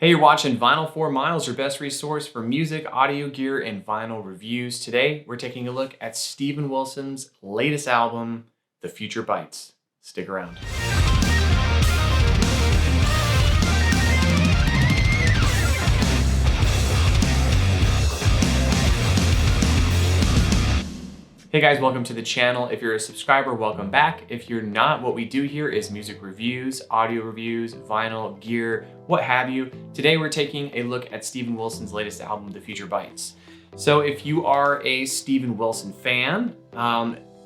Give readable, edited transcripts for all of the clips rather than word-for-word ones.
Hey, you're watching Vinyl 4 Miles, your best resource for music, audio gear, and vinyl reviews. Today, we're taking a look at Steven Wilson's latest album, The Future Bites. Stick around. Hey guys, welcome to the channel. If you're a subscriber, welcome back. If you're not, what we do here is music reviews, audio reviews, vinyl, gear, what have you. Today we're taking a look at Steven Wilson's latest album, The Future Bites. So if you are a Steven Wilson fan,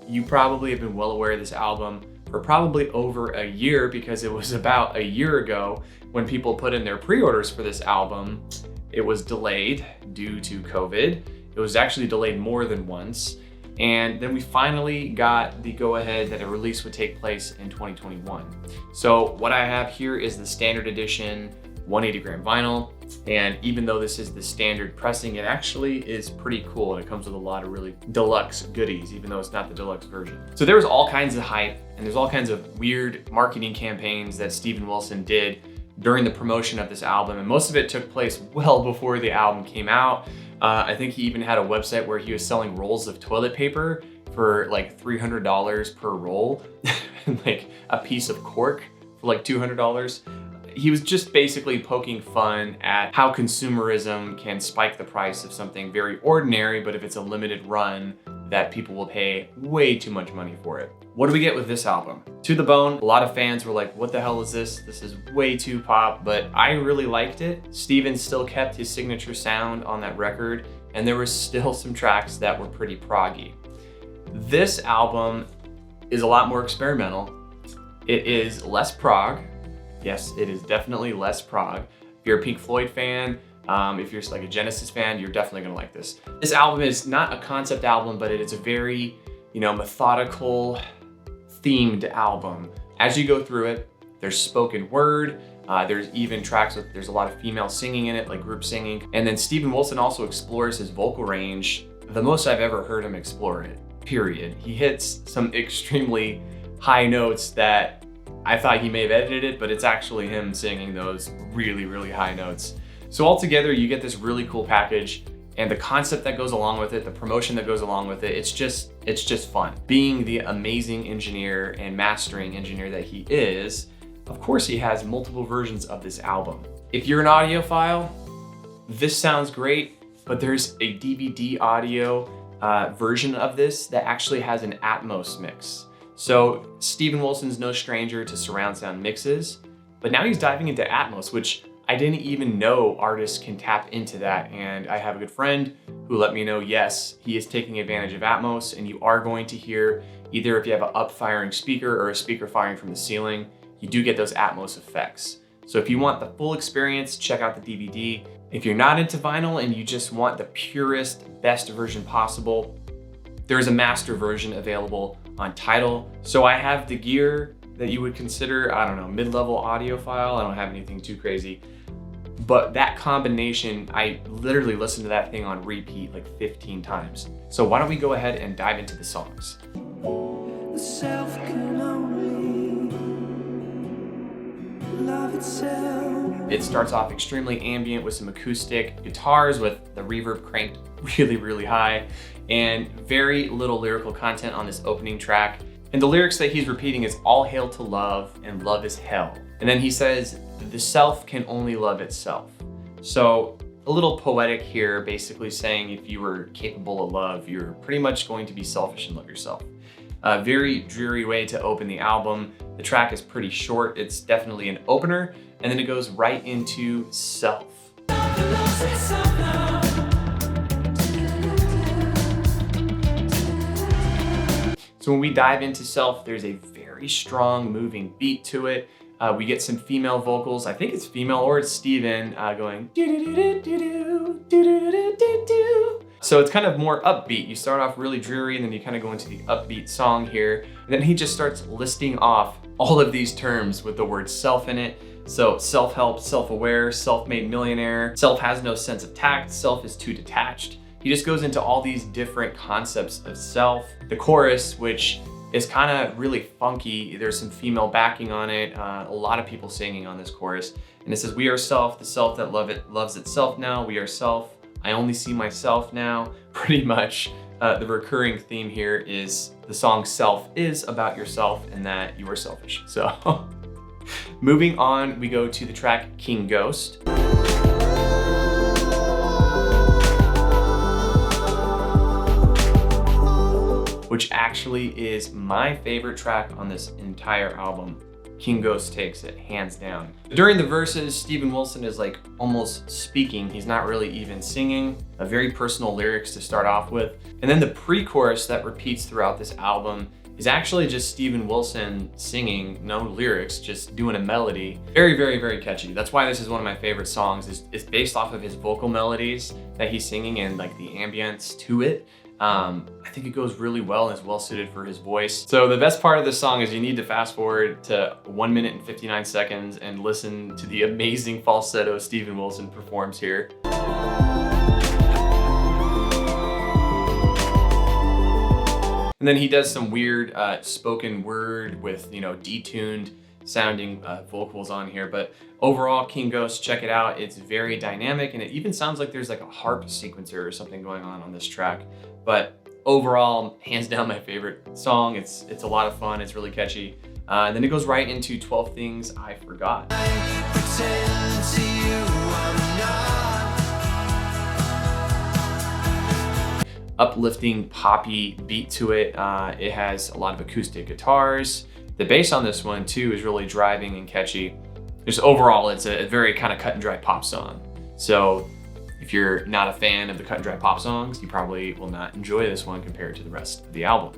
you probably have been well aware of this album for probably over a year, because it was about a year ago when people put in their pre-orders for this album. It was delayed due to COVID. It was actually delayed more than once. And then we finally got the go-ahead that a release would take place in 2021. So what I have here is the standard edition 180 gram vinyl. And even though this is the standard pressing, it actually is pretty cool. And it comes with a lot of really deluxe goodies, even though it's not the deluxe version. So there was all kinds of hype, and there's all kinds of weird marketing campaigns that Steven Wilson did during the promotion of this album. And most of it took place well before the album came out. I think he even had a website where he was selling rolls of toilet paper for like $300 per roll, and like a piece of cork for like $200. He was just basically poking fun at how consumerism can spike the price of something very ordinary, but if it's a limited run, that people will pay way too much money for it. What do we get with this album? To the bone, a lot of fans were like, what the hell is this? This is way too pop, but I really liked it. Steven still kept his signature sound on that record, and there were still some tracks that were pretty proggy. This album is a lot more experimental. It is less prog. Yes, it is definitely less prog. If you're a Pink Floyd fan, if you're like a Genesis fan, you're definitely gonna like this. This album is not a concept album, but it is a very, methodical, themed album. As you go through it, there's spoken word, there's even tracks with, there's a lot of female singing in it, like group singing. And then Steven Wilson also explores his vocal range the most I've ever heard him explore it, period. He hits some extremely high notes that I thought he may have edited it, but it's actually him singing those really, really high notes. So altogether, you get this really cool package, and the concept that goes along with it, the promotion that goes along with it, it's just fun. Being the amazing engineer and mastering engineer that he is, of course he has multiple versions of this album. If you're an audiophile, this sounds great, but there's a DVD audio version of this that actually has an Atmos mix. So Steven Wilson's no stranger to surround sound mixes, but now he's diving into Atmos, which I didn't even know artists can tap into that. And I have a good friend who let me know, yes, he is taking advantage of Atmos, and you are going to hear, either if you have an up-firing speaker or a speaker firing from the ceiling, you do get those Atmos effects. So if you want the full experience, check out the DVD. If you're not into vinyl and you just want the purest, best version possible, there's a master version available on Tidal. So I have the gear that you would consider, I don't know, mid-level audiophile. I don't have anything too crazy. But that combination, I literally listened to that thing on repeat like 15 times. So why don't we go ahead and dive into the songs. The self can only love itself. It starts off extremely ambient with some acoustic guitars with the reverb cranked really, really high, and very little lyrical content on this opening track. And the lyrics that he's repeating is all hail to love and love is hell. And then he says, the self can only love itself. So a little poetic here, basically saying if you were capable of love, you're pretty much going to be selfish and love yourself. A very dreary way to open the album. The track is pretty short. It's definitely an opener. And then it goes right into Self. So when we dive into Self, there's a very strong moving beat to it. We get some female vocals. I think it's female or it's Steven going do-do-do-do-do, do-do-do-do-do. So it's kind of more upbeat. You start off really dreary and then you kind of go into the upbeat song here. And then he just starts listing off all of these terms with the word self in it. So self-help, self-aware, self-made millionaire, self has no sense of tact, self is too detached. He just goes into all these different concepts of self. The chorus, which is kind of really funky. There's some female backing on it, a lot of people singing on this chorus. And And it says, we are self, the self that loves itself now. We are self, I only see myself now. Pretty much the recurring theme here is the song Self is about yourself and that you are selfish. So moving on, we go to the track King Ghost. Which actually is my favorite track on this entire album. King Ghost takes it, hands down. During the verses, Steven Wilson is like almost speaking. He's not really even singing. A very personal lyrics to start off with. And then the pre-chorus that repeats throughout this album is actually just Steven Wilson singing, no lyrics, just doing a melody. Very, very, very catchy. That's why this is one of my favorite songs. It's based off of his vocal melodies that he's singing and like the ambience to it. I think it goes really well and is well suited for his voice. So the best part of this song is you need to fast forward to 1 minute and 59 seconds and listen to the amazing falsetto Steven Wilson performs here. And then he does some weird spoken word with, detuned sounding vocals on here. But overall, King Ghost, check it out. It's very dynamic and it even sounds like there's like a harp sequencer or something going on this track. But overall, hands down my favorite song. It's a lot of fun. It's really catchy. And then it goes right into 12 Things I Forgot. Uplifting poppy beat to it. It has a lot of acoustic guitars. The bass on this one too is really driving and catchy. Just overall, it's a very kind of cut and dry pop song. So if you're not a fan of the cut and dry pop songs, you probably will not enjoy this one compared to the rest of the album.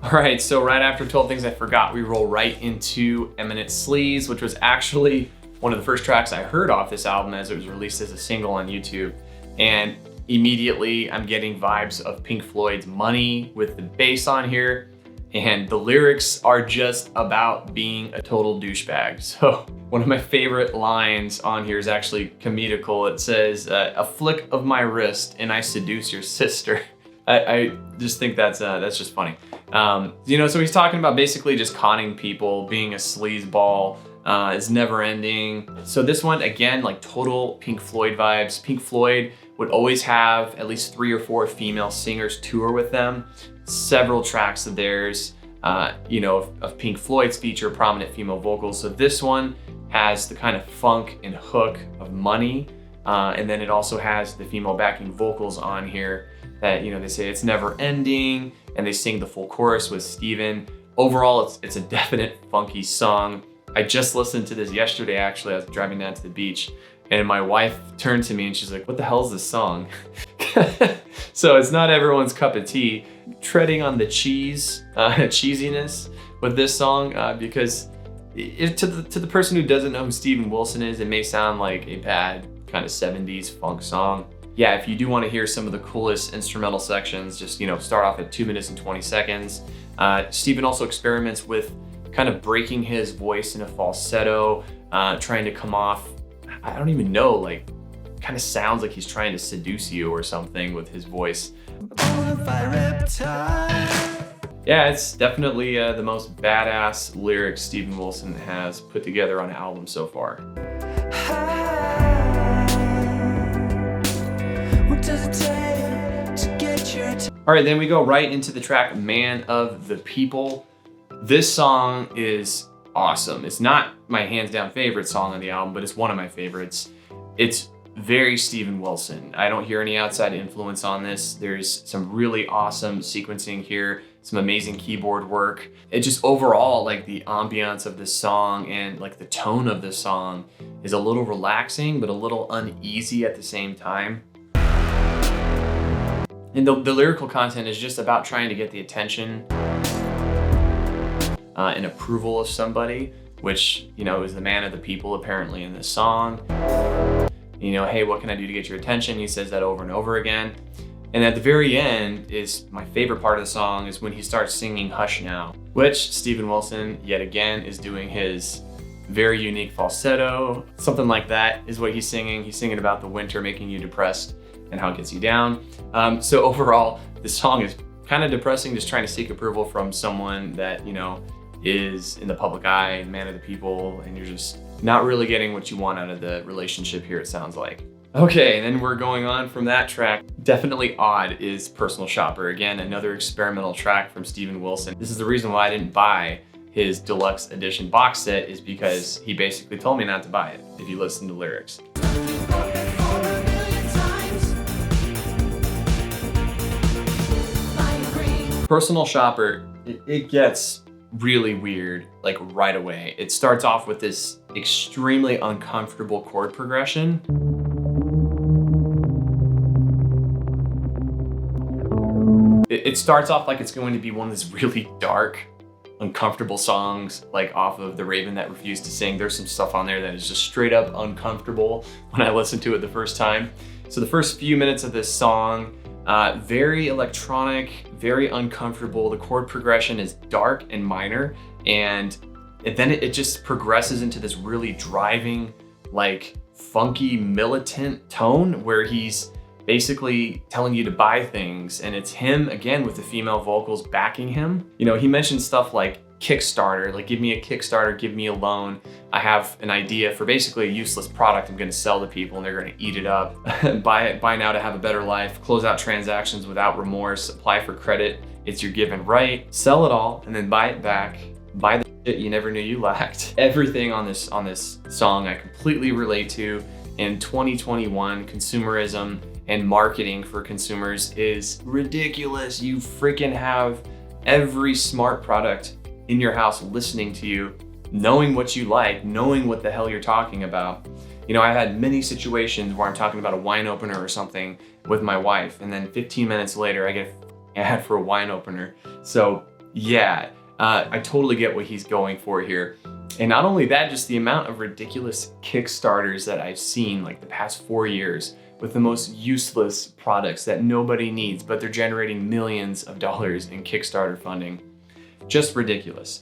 All right, so right after 12 Things I Forgot, we roll right into EMINENT SLEEZE, which was actually one of the first tracks I heard off this album as it was released as a single on YouTube. And immediately I'm getting vibes of Pink Floyd's Money with the bass on here. And the lyrics are just about being a total douchebag. So one of my favorite lines on here is actually comedical. It says, a flick of my wrist and I seduce your sister. I just think that's just funny. So he's talking about basically just conning people, being a sleazeball, is never ending. So this one, again, like total Pink Floyd vibes. Pink Floyd would always have at least 3 or 4 female singers tour with them. Several tracks of theirs, of Pink Floyd's feature prominent female vocals. So this one has the kind of funk and hook of Money. And then it also has the female backing vocals on here that, they say it's never ending and they sing the full chorus with Steven. Overall, it's a definite funky song. I just listened to this yesterday, actually. I was driving down to the beach and my wife turned to me and she's like, what the hell is this song? So it's not everyone's cup of tea. Treading on the cheesiness with this song because to the person who doesn't know who Steven Wilson is, it may sound like a bad kind of 70s funk song. Yeah, if you do want to hear some of the coolest instrumental sections, just start off at 2 minutes and 20 seconds. Steven also experiments with kind of breaking his voice in a falsetto, trying to come off, I don't even know, like kind of sounds like he's trying to seduce you or something with his voice. Yeah, it's definitely the most badass lyrics Steven Wilson has put together on an album so far. All right, then we go right into the track Man of the People. This song is awesome. It's not my hands down favorite song on the album, but it's one of my favorites. It's very Steven Wilson. I don't hear any outside influence on this. There's some really awesome sequencing here, some amazing keyboard work. It just overall, like the ambiance of this song and like the tone of this song is a little relaxing, but a little uneasy at the same time. And the lyrical content is just about trying to get the attention and approval of somebody, which, is the man of the people apparently in this song. Hey, what can I do to get your attention? He says that over and over again. And at the very end is my favorite part of the song is when he starts singing Hush Now, which Steven Wilson, yet again, is doing his very unique falsetto. Something like that is what he's singing. He's singing about the winter making you depressed and how it gets you down. So overall, this song is kind of depressing, just trying to seek approval from someone that, you know, is in the public eye, man of the people, and you're just not really getting what you want out of the relationship here, it sounds like. Okay, and then we're going on from that track. Definitely Odd is Personal Shopper. Again, another experimental track from Steven Wilson. This is the reason why I didn't buy his deluxe edition box set, is because he basically told me not to buy it if you listen to lyrics. Personal Shopper, it gets really weird like right away. It starts off with this extremely uncomfortable chord progression. It starts off like it's going to be one of these really dark, uncomfortable songs, like off of The Raven That Refused to Sing. There's some stuff on there that is just straight up uncomfortable when I listened to it the first time. So the first few minutes of this song, very electronic, very uncomfortable. The chord progression is dark and minor, and then it just progresses into this really driving, like funky, militant tone where he's basically telling you to buy things, and it's him again with the female vocals backing him. You know, he mentioned stuff like Kickstarter, like give me a Kickstarter, give me a loan. I have an idea for basically a useless product I'm gonna sell to people and they're gonna eat it up. Buy now to have a better life, close out transactions without remorse, apply for credit, it's your given right, sell it all and then buy it back, buy the shit you never knew you lacked. Everything on this song I completely relate to. In 2021, consumerism and marketing for consumers is ridiculous. You freaking have every smart product in your house listening to you, knowing what you like, knowing what the hell you're talking about. You know, I've had many situations where I'm talking about a wine opener or something with my wife, and then 15 minutes later I get an ad for a wine opener. So yeah, I totally get what he's going for here. And not only that, just the amount of ridiculous Kickstarters that I've seen like the past 4 years with the most useless products that nobody needs, but they're generating millions of dollars in Kickstarter funding. Just ridiculous.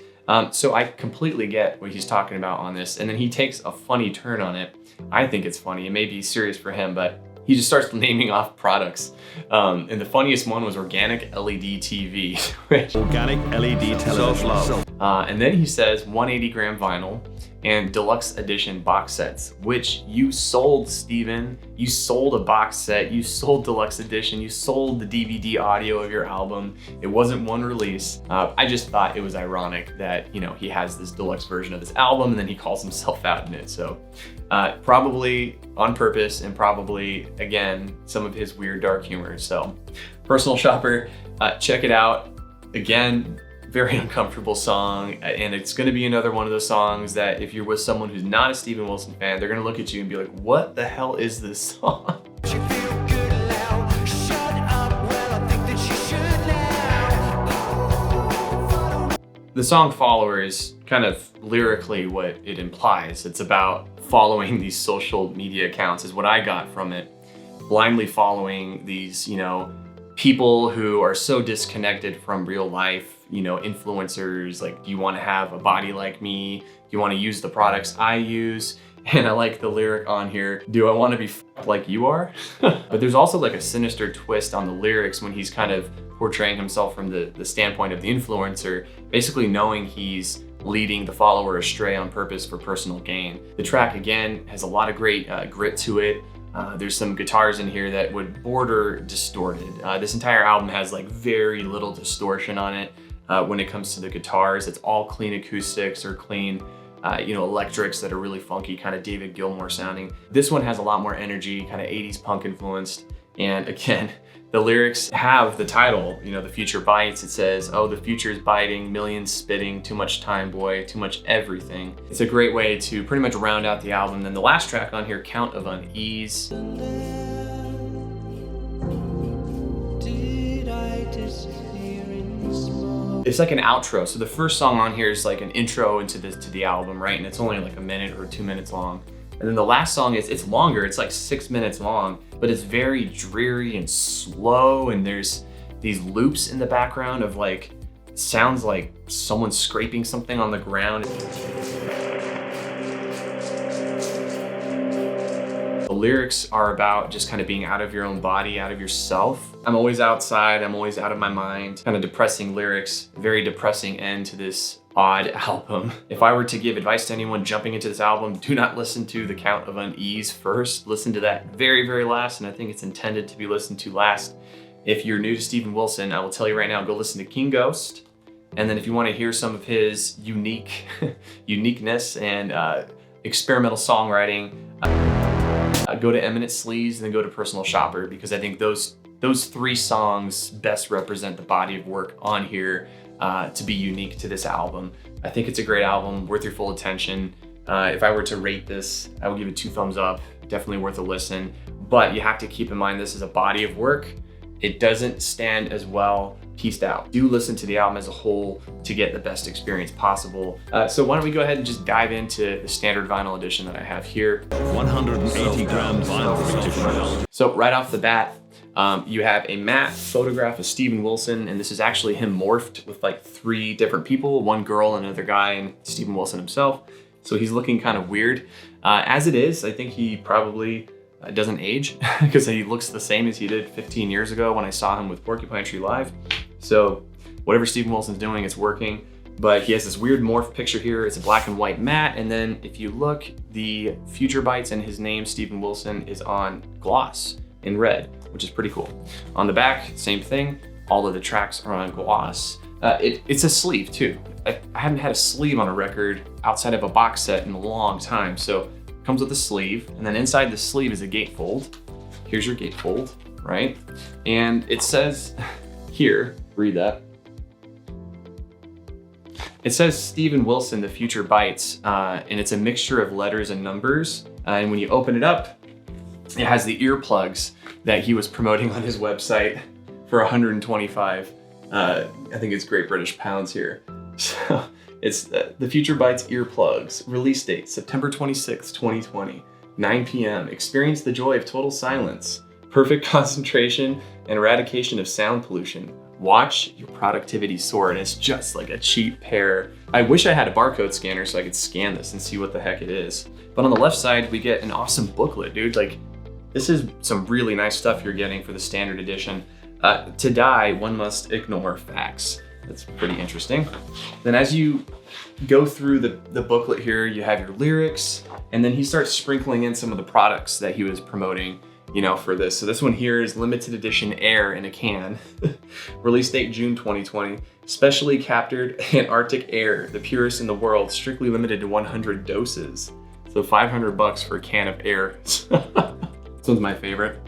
So I completely get what he's talking about on this. And then he takes a funny turn on it. I think it's funny. It may be serious for him, but he just starts naming off products. And the funniest one was organic LED TV. Organic LED television. And then he says 180 gram vinyl and deluxe edition box sets, which you sold, Steven. You sold a box set, you sold deluxe edition, you sold the DVD audio of your album. It wasn't one release. I just thought it was ironic that, you know, he has this deluxe version of his album and then he calls himself out in it. So probably on purpose, and probably, again, some of his weird dark humor. So Personal Shopper, check it out. Again, very uncomfortable song, and it's gonna be another one of those songs that if you're with someone who's not a Steven Wilson fan, they're gonna look at you and be like, what the hell is this song? The song Followers, kind of lyrically what it implies, it's about following these social media accounts is what I got from it. Blindly following these, you know, people who are so disconnected from real life, you know, influencers, like, do you want to have a body like me? Do you want to use the products I use? And I like the lyric on here, do I want to be f***ed like you are? But there's also like a sinister twist on the lyrics when he's kind of portraying himself from the standpoint of the influencer, basically knowing he's leading the follower astray on purpose for personal gain. The track, again, has a lot of great grit to it. There's some guitars in here that would border distorted. This entire album has like very little distortion on it when it comes to the guitars. It's all clean acoustics or clean, you know, electrics that are really funky, kind of David Gilmour sounding. This one has a lot more energy, kind of 80s punk influenced. And again, the lyrics have the title, you know, The Future Bites. It says, oh, the future is biting, millions spitting, too much time, boy, too much everything. It's a great way to pretty much round out the album. Then the last track on here, Count of Unease. It's like an outro. So the first song on here is like an intro into the album, right? And it's only like a minute or 2 minutes long. And then the last song it's longer, it's like 6 minutes long, but it's very dreary and slow, and there's these loops in the background of like, sounds like someone scraping something on the ground. The lyrics are about just kind of being out of your own body, out of yourself. I'm always outside, I'm always out of my mind. Kind of depressing lyrics, very depressing end to this odd album. If I were to give advice to anyone jumping into this album, do not listen to The Count of Unease first. Listen to that very, very last, and I think it's intended to be listened to last. If you're new to Steven Wilson, I will tell you right now, go listen to King Ghost. And then if you want to hear some of his uniqueness and experimental songwriting, go to Eminent, SLEEZE, and then go to Personal Shopper, because I think those three songs best represent the body of work on here to be unique to this album. I think it's a great album, worth your full attention. If I were to rate this, I would give it 2 thumbs up. Definitely worth a listen, but you have to keep in mind this is a body of work. It doesn't stand as well pieced out. Do listen to the album as a whole to get the best experience possible. So why don't we go ahead and just dive into the standard vinyl edition that I have here. 180 gram vinyl. So right off the bat, you have a matte photograph of Steven Wilson, and this is actually him morphed with like 3 different people, 1 girl, another guy, and Steven Wilson himself. So he's looking kind of weird. As it is, I think he probably doesn't age because he looks the same as he did 15 years ago when I saw him with Porcupine Tree Live. So whatever Steven Wilson's doing, it's working. But he has this weird morph picture here. It's a black and white matte. And then if you look, the Future Bites and his name, Steven Wilson, is on gloss in red, which is pretty cool. On the back, same thing. All of the tracks are on gloss. It's a sleeve too. I haven't had a sleeve on a record outside of a box set in a long time. So it comes with a sleeve, and then inside the sleeve is a gatefold. Here's your gatefold, right? And it says here, read that. It says Steven Wilson, The Future Bites, and it's a mixture of letters and numbers. And when you open it up, it has the earplugs that he was promoting on his website for 125, I think it's Great British pounds here. So it's The Future Bites earplugs. Release date, September 26th, 2020, 9 p.m. Experience the joy of total silence, perfect concentration, and eradication of sound pollution. Watch your productivity soar. And it's just like a cheap pair. I wish I had a barcode scanner so I could scan this and see what the heck it is. But on the left side, we get an awesome booklet, dude. Like, this is some really nice stuff you're getting for the standard edition. To die, one must ignore facts. That's pretty interesting. Then as you go through the booklet here, you have your lyrics, and then he starts sprinkling in some of the products that he was promoting, you know, for this. So this one here is limited edition air in a can. Release date June 2020. Specially captured Antarctic air, the purest in the world, strictly limited to 100 doses. So $500 for a can of air. This one's my favorite.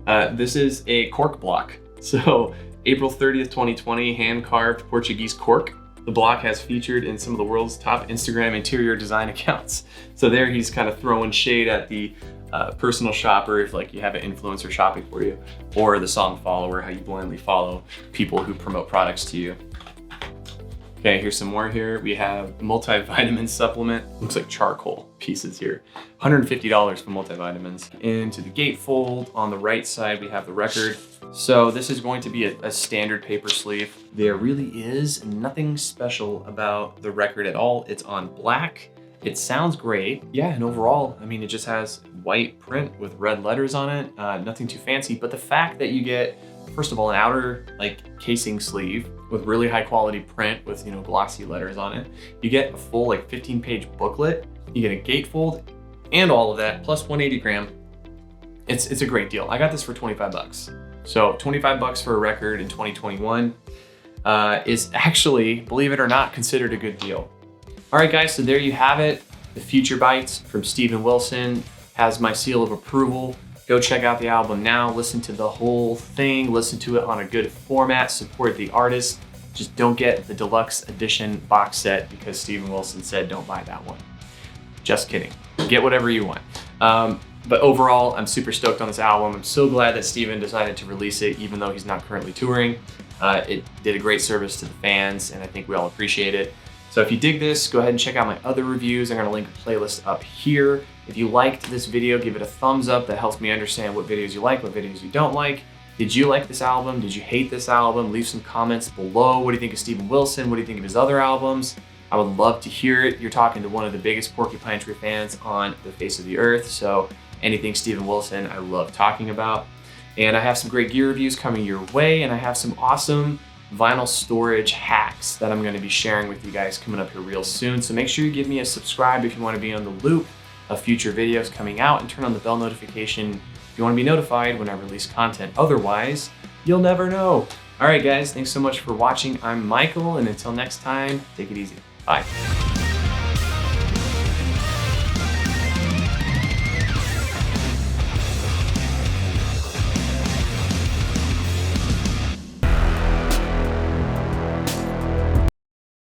This is a cork block. So April 30th, 2020, hand-carved Portuguese cork. The block has featured in some of the world's top Instagram interior design accounts. So there he's kind of throwing shade at the personal shopper, if like you have an influencer shopping for you, or the song follower, how you blindly follow people who promote products to you. Okay, here's some more here. We have multivitamin supplement. Looks like charcoal pieces here. $150 for multivitamins. Into the gatefold, on the right side, we have the record. So this is going to be a standard paper sleeve. There really is nothing special about the record at all. It's on black. It sounds great. Yeah, and overall, I mean, it just has white print with red letters on it. Nothing too fancy, but the fact that you get, first of all, an outer like casing sleeve with really high quality print with, you know, glossy letters on it. You get a full like 15-page booklet. You get a gatefold and all of that, plus 180 gram. It's a great deal. I got this for 25 bucks. So 25 bucks for a record in 2021 is actually, believe it or not, considered a good deal. All right, guys, so there you have it. The Future Bites from Steven Wilson has my seal of approval. Go check out the album now, listen to the whole thing, listen to it on a good format, support the artist. Just don't get the deluxe edition box set because Steven Wilson said don't buy that one. Just kidding. Get whatever you want. But overall, I'm super stoked on this album. I'm so glad that Steven decided to release it, even though he's not currently touring. It did a great service to the fans, and I think we all appreciate it. So if you dig this, go ahead and check out my other reviews. I'm gonna link a playlist up here. If you liked this video, give it a thumbs up. That helps me understand what videos you like, what videos you don't like. Did you like this album? Did you hate this album? Leave some comments below. What do you think of Steven Wilson? What do you think of his other albums? I would love to hear it. You're talking to one of the biggest Porcupine Tree fans on the face of the earth. So anything Steven Wilson I love talking about. And I have some great gear reviews coming your way, and I have some awesome vinyl storage hacks that I'm gonna be sharing with you guys coming up here real soon. So make sure you give me a subscribe if you wanna be on the loop of future videos coming out, and turn on the bell notification if you wanna be notified when I release content. Otherwise, you'll never know. All right, guys, thanks so much for watching. I'm Michael, and until next time, take it easy. Bye.